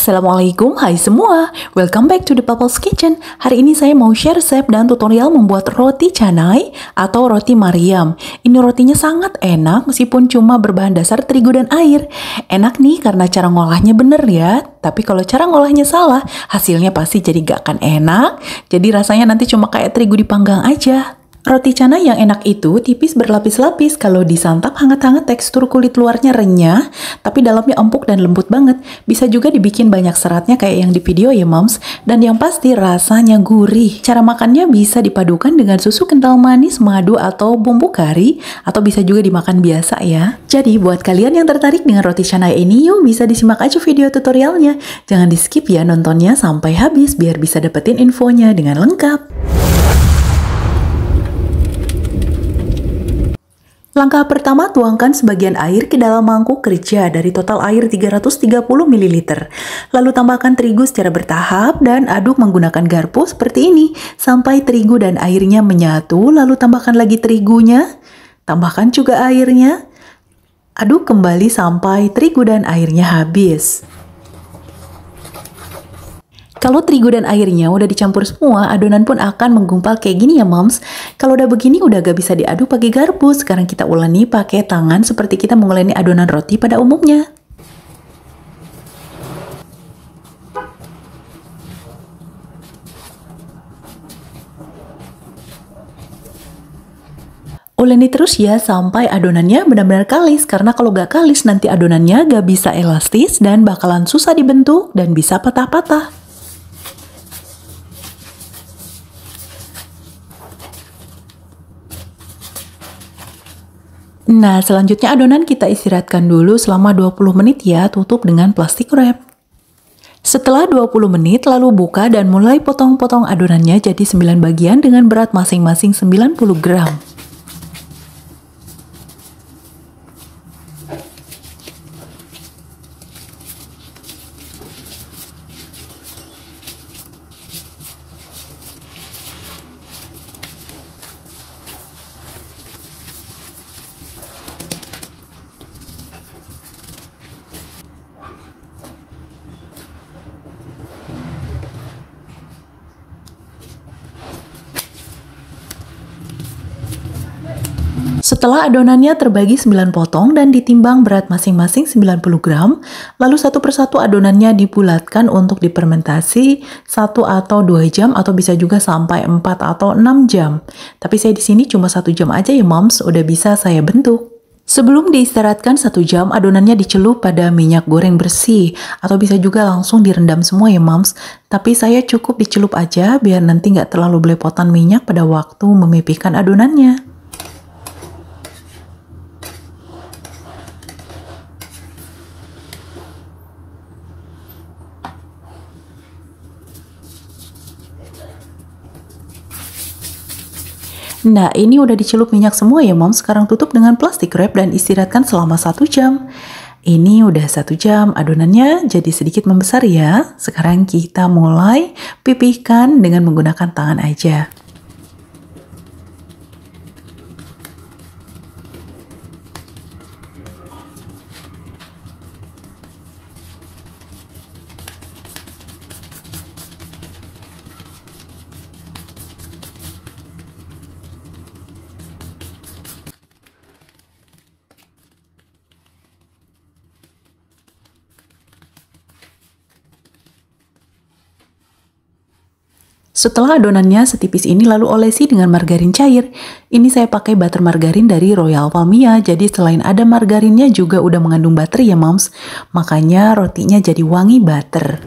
Assalamualaikum, hai semua. Welcome back to the Bubbles Kitchen. Hari ini saya mau share resep dan tutorial membuat roti canai atau roti Mariam. Ini rotinya sangat enak meskipun cuma berbahan dasar terigu dan air. Enak nih karena cara ngolahnya bener ya. Tapi kalau cara ngolahnya salah, hasilnya pasti jadi gak akan enak. Jadi rasanya nanti cuma kayak terigu dipanggang aja. Roti canai yang enak itu tipis berlapis-lapis. Kalau disantap hangat-hangat tekstur kulit luarnya renyah, tapi dalamnya empuk dan lembut banget. Bisa juga dibikin banyak seratnya kayak yang di video ya moms. Dan yang pasti rasanya gurih. Cara makannya bisa dipadukan dengan susu kental manis, madu atau bumbu kari, atau bisa juga dimakan biasa ya. Jadi buat kalian yang tertarik dengan roti canai ini, yuk bisa disimak aja video tutorialnya. Jangan di skip ya nontonnya sampai habis biar bisa dapetin infonya dengan lengkap. Langkah pertama, tuangkan sebagian air ke dalam mangkuk kerja dari total air 330 ml. Lalu tambahkan terigu secara bertahap dan aduk menggunakan garpu seperti ini sampai terigu dan airnya menyatu. Lalu tambahkan lagi terigunya, tambahkan juga airnya. Aduk kembali sampai terigu dan airnya habis. Kalau terigu dan airnya udah dicampur semua, adonan pun akan menggumpal kayak gini ya moms. Kalau udah begini udah gak bisa diaduk pakai garpu. Sekarang kita uleni pakai tangan seperti kita menguleni adonan roti pada umumnya. Uleni terus ya sampai adonannya benar-benar kalis, karena kalau gak kalis nanti adonannya gak bisa elastis dan bakalan susah dibentuk dan bisa patah-patah. Nah, selanjutnya adonan kita istirahatkan dulu selama 20 menit ya, tutup dengan plastik wrap. Setelah 20 menit, lalu buka dan mulai potong-potong adonannya jadi 9 bagian dengan berat masing-masing 90 gram. Setelah adonannya terbagi 9 potong dan ditimbang berat masing-masing 90 gram, lalu satu persatu adonannya dibulatkan untuk difermentasi 1 atau 2 jam atau bisa juga sampai 4 atau 6 jam. Tapi saya di sini cuma 1 jam aja ya moms, udah bisa saya bentuk. Sebelum diistirahatkan 1 jam, adonannya dicelup pada minyak goreng bersih atau bisa juga langsung direndam semua ya moms. Tapi saya cukup dicelup aja biar nanti nggak terlalu belepotan minyak pada waktu memipihkan adonannya. Nah, ini udah dicelup minyak semua ya moms. Sekarang tutup dengan plastik wrap dan istirahatkan selama 1 jam. Ini udah 1 jam, adonannya jadi sedikit membesar ya. Sekarang kita mulai pipihkan dengan menggunakan tangan aja. Setelah adonannya setipis ini lalu olesi dengan margarin cair. Ini saya pakai butter margarin dari Royal Palmia. Jadi selain ada margarinnya juga udah mengandung butter ya moms. Makanya rotinya jadi wangi butter.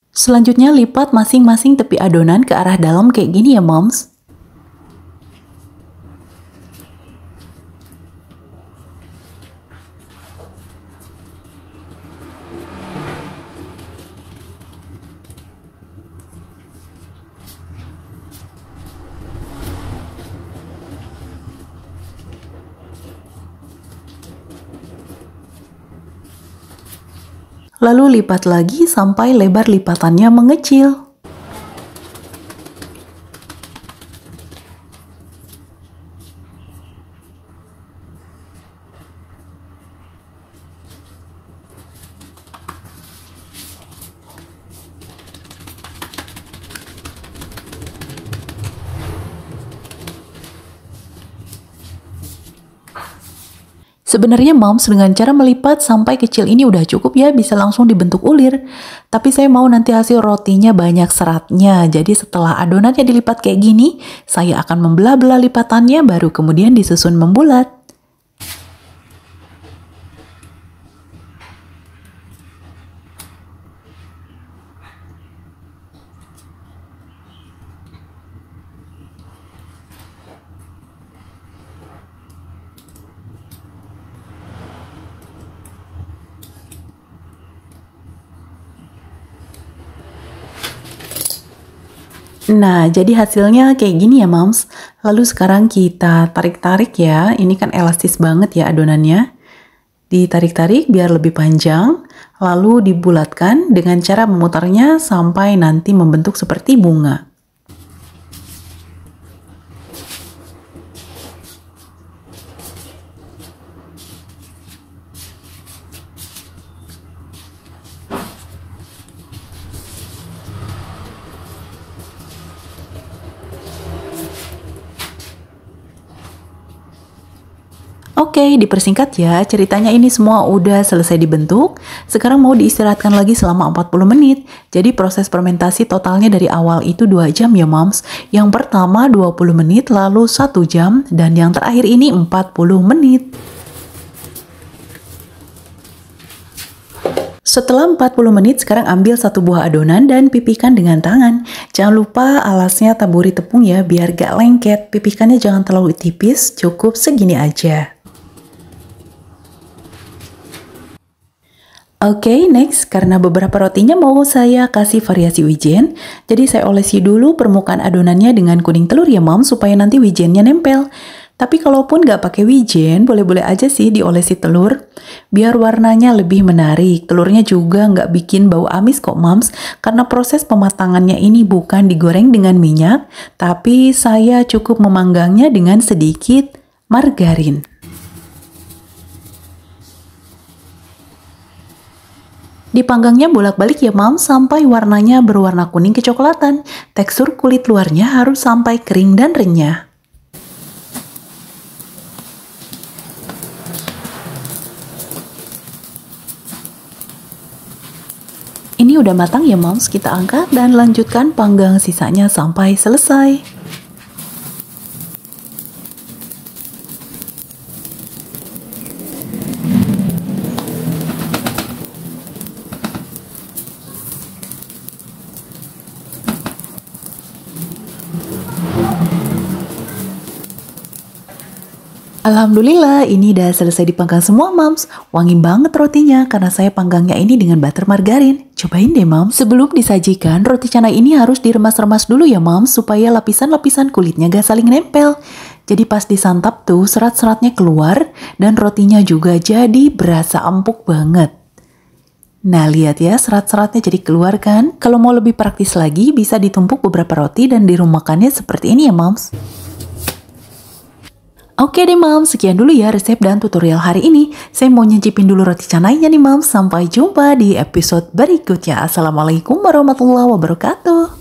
Selanjutnya lipat masing-masing tepi adonan ke arah dalam kayak gini ya moms. Lalu lipat lagi sampai lebar lipatannya mengecil. Sebenarnya moms dengan cara melipat sampai kecil ini udah cukup ya, bisa langsung dibentuk ulir. Tapi saya mau nanti hasil rotinya banyak seratnya. Jadi setelah adonannya dilipat kayak gini, saya akan membelah-belah lipatannya baru kemudian disusun membulat. Nah, jadi hasilnya kayak gini ya, Moms. Lalu sekarang kita tarik-tarik ya. Ini kan elastis banget ya adonannya. Ditarik-tarik biar lebih panjang, lalu dibulatkan dengan cara memutarnya sampai nanti membentuk seperti bunga. Oke, dipersingkat ya, ceritanya ini semua udah selesai dibentuk. Sekarang mau diistirahatkan lagi selama 40 menit. Jadi proses fermentasi totalnya dari awal itu 2 jam ya moms. Yang pertama 20 menit, lalu 1 jam, dan yang terakhir ini 40 menit. Setelah 40 menit, sekarang ambil 1 buah adonan dan pipihkan dengan tangan. Jangan lupa alasnya taburi tepung ya, biar gak lengket. Pipihkannya jangan terlalu tipis, cukup segini aja. Oke, next, karena beberapa rotinya mau saya kasih variasi wijen, jadi saya olesi dulu permukaan adonannya dengan kuning telur ya mom, supaya nanti wijennya nempel. Tapi kalaupun nggak pakai wijen, boleh-boleh aja sih diolesi telur, biar warnanya lebih menarik. Telurnya juga nggak bikin bau amis kok moms, karena proses pematangannya ini bukan digoreng dengan minyak, tapi saya cukup memanggangnya dengan sedikit margarin. Dipanggangnya bolak-balik ya mam, sampai warnanya berwarna kuning kecoklatan. Tekstur kulit luarnya harus sampai kering dan renyah. Ini udah matang ya moms, kita angkat dan lanjutkan panggang sisanya sampai selesai. Alhamdulillah, ini udah selesai dipanggang semua, Mams. Wangi banget rotinya karena saya panggangnya ini dengan butter margarin. Cobain deh, Mams. Sebelum disajikan, roti canai ini harus diremas-remas dulu ya, Mams, supaya lapisan-lapisan kulitnya gak saling nempel. Jadi pas disantap tuh, serat-seratnya keluar dan rotinya juga jadi berasa empuk banget. Nah, lihat ya, serat-seratnya jadi keluar kan? Kalau mau lebih praktis lagi, bisa ditumpuk beberapa roti dan dirumakannya seperti ini ya, Mams. Oke deh Mams, sekian dulu ya resep dan tutorial hari ini. Saya mau nyicipin dulu roti canainya nih Mams. Sampai jumpa di episode berikutnya. Assalamualaikum warahmatullahi wabarakatuh.